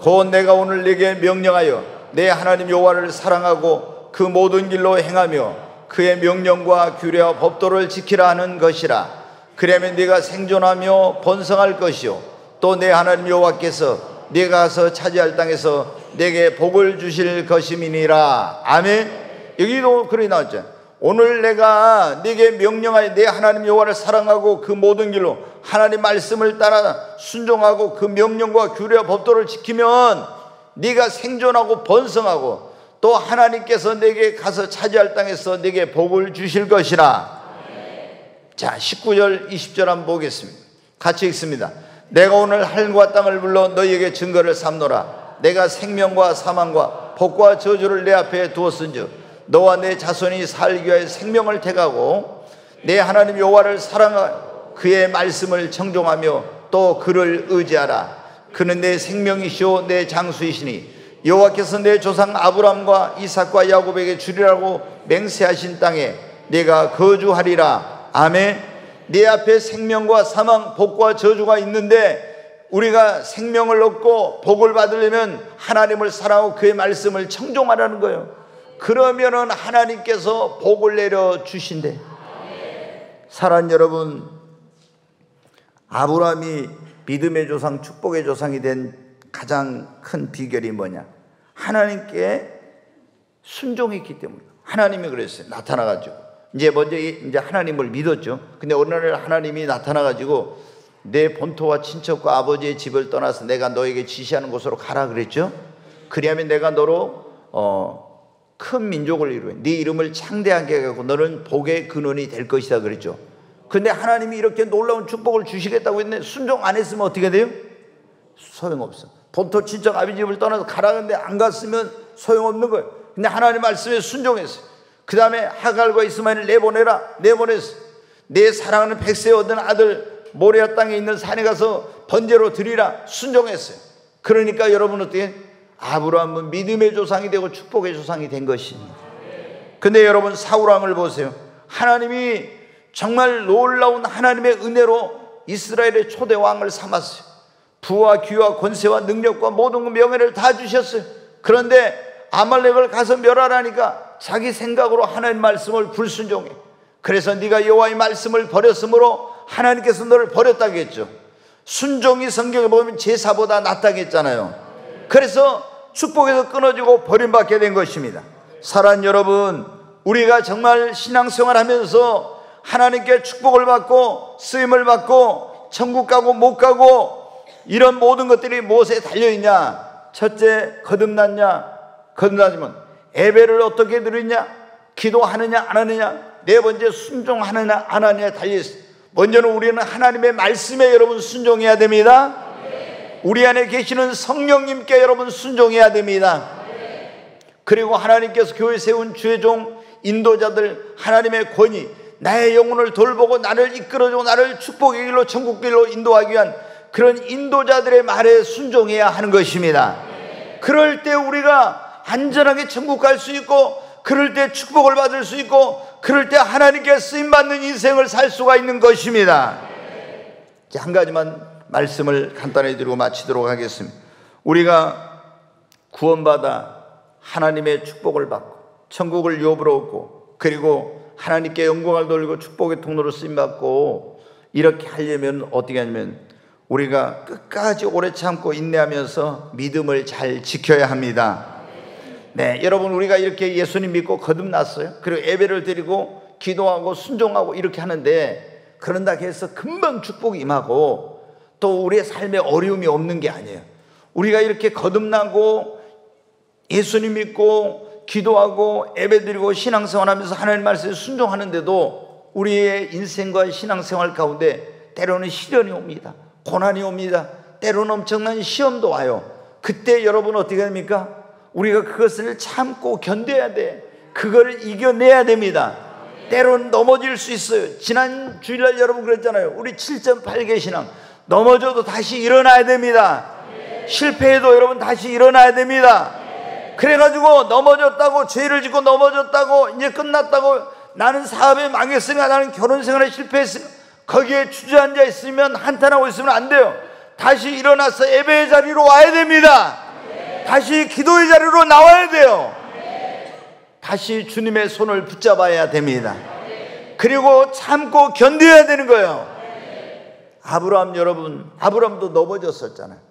곧 내가 오늘 네게 명령하여 내 하나님 여호와를 사랑하고 그 모든 길로 행하며 그의 명령과 규례와 법도를 지키라 하는 것이라. 그러면 네가 생존하며 번성할 것이요 또 내 하나님 여호와께서 네가 가서 차지할 땅에서 네게 복을 주실 것임이니라. 아멘. 여기도 그렇게 나왔죠. 오늘 내가 네게 명령하여 내 하나님 여호와를 사랑하고 그 모든 길로 하나님 말씀을 따라 순종하고 그 명령과 규례와 법도를 지키면 네가 생존하고 번성하고 또 하나님께서 네게 가서 차지할 땅에서 네게 복을 주실 것이라. 자, 19절 20절 한번 보겠습니다. 같이 읽습니다. 내가 오늘 하늘과 땅을 불러 너희에게 증거를 삼노라. 내가 생명과 사망과 복과 저주를 내 앞에 두었은즉 너와 내 자손이 살기 위하여 생명을 택하고 내 하나님 여호와를 사랑하고 그의 말씀을 청종하며 또 그를 의지하라. 그는 내 생명이시오 내 장수이시니 여호와께서 내 조상 아브람과 이삭과 야곱에게 주리라고 맹세하신 땅에 내가 거주하리라. 아멘. 네 앞에 생명과 사망, 복과 저주가 있는데 우리가 생명을 얻고 복을 받으려면 하나님을 사랑하고 그의 말씀을 청종하라는 거예요. 그러면은 하나님께서 복을 내려 주신대. 사랑하는 여러분, 아브라함이 믿음의 조상, 축복의 조상이 된 가장 큰 비결이 뭐냐? 하나님께 순종했기 때문에. 하나님이 그랬어요. 나타나가지고 이제 하나님을 믿었죠. 근데 어느 날 하나님이 나타나가지고 내 본토와 친척과 아버지의 집을 떠나서 내가 너에게 지시하는 곳으로 가라 그랬죠. 그리하면 내가 너로 큰 민족을 이루어 네 이름을 창대하게 하고 너는 복의 근원이 될 것이다 그랬죠. 근데 하나님이 이렇게 놀라운 축복을 주시겠다고 했는데 순종 안 했으면 어떻게 돼요? 소용없어. 본토 친척 아버지 집을 떠나서 가라 근데 안 갔으면 소용없는 거예요. 근데 하나님 말씀에 순종했어요. 그 다음에 하갈과 이스마엘을 내보냈어. 내 사랑하는 백세 얻은 아들 모리아 땅에 있는 산에 가서 번제로 드리라. 순종했어요. 그러니까 여러분 어떻게? 아브라함은 믿음의 조상이 되고 축복의 조상이 된 것입니다. 근데 여러분 사울왕을 보세요. 하나님이 정말 놀라운 하나님의 은혜로 이스라엘의 초대 왕을 삼았어요. 부와 귀와 권세와 능력과 모든 명예를 다 주셨어요. 그런데 아말렉을 가서 멸하라니까 자기 생각으로 하나님 말씀을 불순종해. 그래서 네가 여호와의 말씀을 버렸으므로 하나님께서 너를 버렸다고 했죠. 순종이 성경에 보면 제사보다 낫다고 했잖아요. 그래서 축복에서 끊어지고 버림받게 된 것입니다. 사랑하는 여러분, 우리가 정말 신앙생활 하면서 하나님께 축복을 받고 쓰임을 받고 천국 가고 못 가고 이런 모든 것들이 무엇에 달려있냐? 첫째, 거듭나지면 예배를 어떻게 드리냐? 기도하느냐 안 하느냐? 네 번째, 순종하느냐 안 하느냐에 달려있어요. 먼저는 우리는 하나님의 말씀에 여러분 순종해야 됩니다. 우리 안에 계시는 성령님께 여러분 순종해야 됩니다. 그리고 하나님께서 교회에 세운 주의 종 인도자들, 하나님의 권위, 나의 영혼을 돌보고 나를 이끌어주고 나를 축복의 길로 천국 길로 인도하기 위한 그런 인도자들의 말에 순종해야 하는 것입니다. 그럴 때 우리가 안전하게 천국 갈 수 있고, 그럴 때 축복을 받을 수 있고, 그럴 때 하나님께 쓰임받는 인생을 살 수가 있는 것입니다. 한 가지만 말씀을 간단히 드리고 마치도록 하겠습니다. 우리가 구원받아 하나님의 축복을 받고 천국을 유업으로 얻고 그리고 하나님께 영광을 돌리고 축복의 통로로 쓰임받고 이렇게 하려면 어떻게 하냐면 우리가 끝까지 오래 참고 인내하면서 믿음을 잘 지켜야 합니다. 네, 여러분, 우리가 이렇게 예수님 믿고 거듭났어요. 그리고 예배를 드리고 기도하고 순종하고 이렇게 하는데, 그런다고 해서 금방 축복이 임하고 또 우리의 삶에 어려움이 없는 게 아니에요. 우리가 이렇게 거듭나고 예수님 믿고 기도하고 예배드리고 신앙생활하면서 하나님 말씀에 순종하는데도 우리의 인생과 신앙생활 가운데 때로는 시련이 옵니다. 고난이 옵니다. 때로는 엄청난 시험도 와요. 그때 여러분 어떻게 됩니까? 우리가 그것을 참고 견뎌야 돼. 그걸 이겨내야 됩니다. 때로는 넘어질 수 있어요. 지난 주일날 여러분 그랬잖아요. 우리 7.8개 신앙, 넘어져도 다시 일어나야 됩니다. 실패해도 여러분 다시 일어나야 됩니다. 그래가지고 넘어졌다고, 죄를 짓고 넘어졌다고, 이제 끝났다고, 나는 사업에 망했으니까, 나는 결혼생활에 실패했으니까, 거기에 주저앉아 있으면, 한탄하고 있으면 안 돼요. 다시 일어나서 예배의 자리로 와야 됩니다. 다시 기도의 자리로 나와야 돼요. 다시 주님의 손을 붙잡아야 됩니다. 그리고 참고 견뎌야 되는 거예요. 아브라함, 여러분, 아브라함도 넘어졌었잖아요.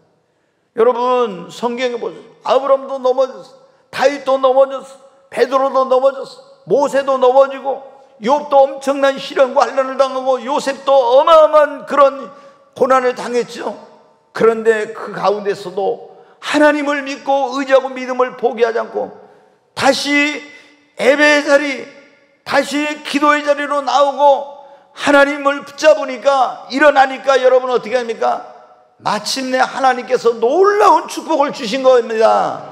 여러분 성경에 보세요. 아브라함도 넘어졌어, 다윗도 넘어졌어, 베드로도 넘어졌어, 모세도 넘어지고, 욥도 엄청난 시련과 환난을 당하고, 요셉도 어마어마한 그런 고난을 당했죠. 그런데 그 가운데서도 하나님을 믿고 의지하고 믿음을 포기하지 않고 다시 예배의 자리, 다시 기도의 자리로 나오고 하나님을 붙잡으니까, 일어나니까 여러분 어떻게 합니까? 마침내 하나님께서 놀라운 축복을 주신 겁니다.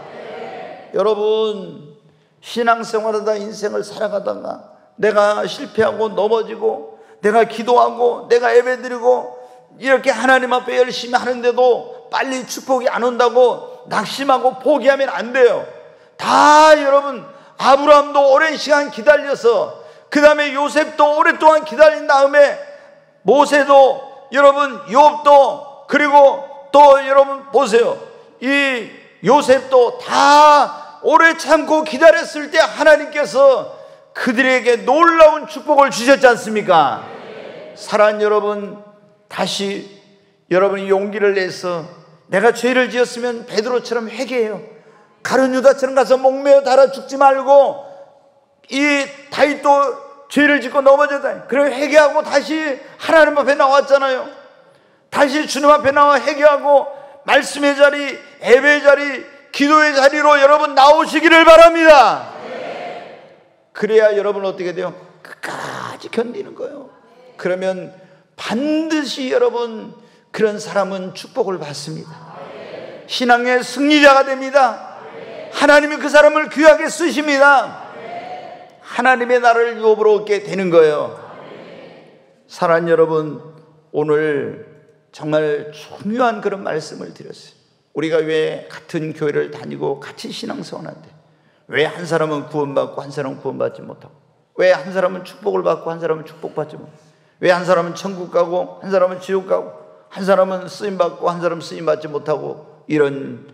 여러분, 신앙생활하다 인생을 살아가다가 내가 실패하고 넘어지고, 내가 기도하고 내가 예배드리고 이렇게 하나님 앞에 열심히 하는데도 빨리 축복이 안 온다고 낙심하고 포기하면 안 돼요. 다 여러분, 아브라함도 오랜 시간 기다려서, 그 다음에 요셉도 오랫동안 기다린 다음에, 모세도 여러분, 욥도, 그리고 또 여러분 보세요, 이 요셉도 다 오래 참고 기다렸을 때 하나님께서 그들에게 놀라운 축복을 주셨지 않습니까? 사랑하는 여러분, 다시 여러분이 용기를 내서 내가 죄를 지었으면 베드로처럼 회개해요. 가룟 유다처럼 가서 목매어 달아 죽지 말고, 이 다윗도 죄를 짓고 넘어졌다. 그리고 회개하고 다시 하나님 앞에 나왔잖아요. 다시 주님 앞에 나와 회개하고 말씀의 자리, 예배의 자리, 기도의 자리로 여러분 나오시기를 바랍니다. 그래야 여러분 어떻게 돼요? 끝까지 견디는 거예요. 그러면 반드시 여러분, 그런 사람은 축복을 받습니다. 신앙의 승리자가 됩니다. 하나님이 그 사람을 귀하게 쓰십니다. 하나님의 나라를 유업으로 얻게 되는 거예요. 사랑하는 여러분, 오늘 정말 중요한 그런 말씀을 드렸어요. 우리가 왜 같은 교회를 다니고 같이 신앙생활하는데 왜 한 사람은 구원받고 한 사람은 구원받지 못하고, 왜 한 사람은 축복을 받고 한 사람은 축복받지 못하고, 왜 한 사람은 천국 가고 한 사람은 지옥 가고, 한 사람은 쓰임받고 한 사람은 쓰임받지 못하고, 이런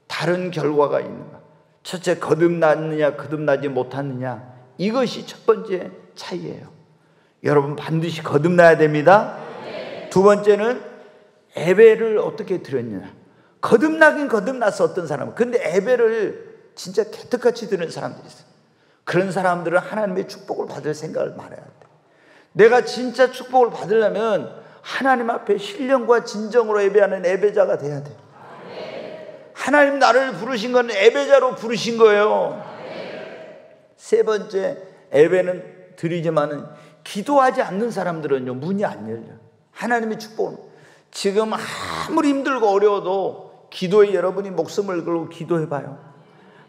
다른 결과가 있는가? 첫째, 거듭났느냐 거듭나지 못하느냐, 이것이 첫 번째 차이예요. 여러분 반드시 거듭나야 됩니다. 두 번째는 예배를 어떻게 드렸느냐. 거듭나긴 거듭났어, 어떤 사람은. 근데 예배를 진짜 개떡같이 드리는 사람들이 있어요. 그런 사람들은 하나님의 축복을 받을 생각을 말해야 돼. 내가 진짜 축복을 받으려면 하나님 앞에 신령과 진정으로 예배하는 예배자가 돼야 돼. 하나님 나를 부르신 건 예배자로 부르신 거예요. 세 번째, 예배는 드리지만은 기도하지 않는 사람들은요, 문이 안 열려. 하나님의 축복은, 지금 아무리 힘들고 어려워도 기도에 여러분이 목숨을 걸고 기도해봐요.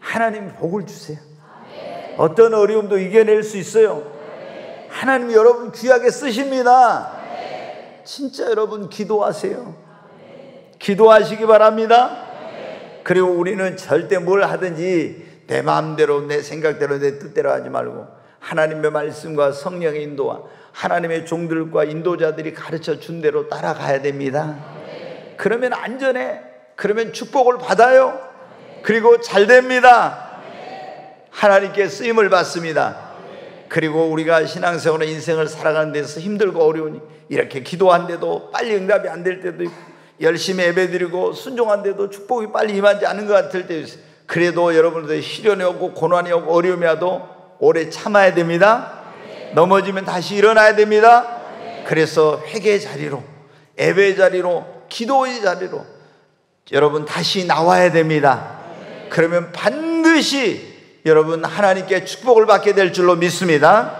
하나님이 복을 주세요. 어떤 어려움도 이겨낼 수 있어요. 하나님이 여러분 귀하게 쓰십니다. 진짜 여러분 기도하세요. 기도하시기 바랍니다. 그리고 우리는 절대 뭘 하든지 내 마음대로, 내 생각대로, 내 뜻대로 하지 말고 하나님의 말씀과 성령의 인도와 하나님의 종들과 인도자들이 가르쳐 준 대로 따라가야 됩니다. 그러면 안전해. 그러면 축복을 받아요. 그리고 잘 됩니다. 하나님께 쓰임을 받습니다. 그리고 우리가 신앙생활의 인생을 살아가는 데서 힘들고 어려우니 이렇게 기도한데도 빨리 응답이 안 될 때도 있고, 열심히 예배드리고 순종한데도 축복이 빨리 임하지 않는 것 같을 때, 그래도 여러분들 시련이 오고 고난이 오고 어려움이 와도 오래 참아야 됩니다. 넘어지면 다시 일어나야 됩니다. 그래서 회개의 자리로, 예배의 자리로, 기도의 자리로 여러분 다시 나와야 됩니다. 그러면 반드시 여러분 하나님께 축복을 받게 될 줄로 믿습니다.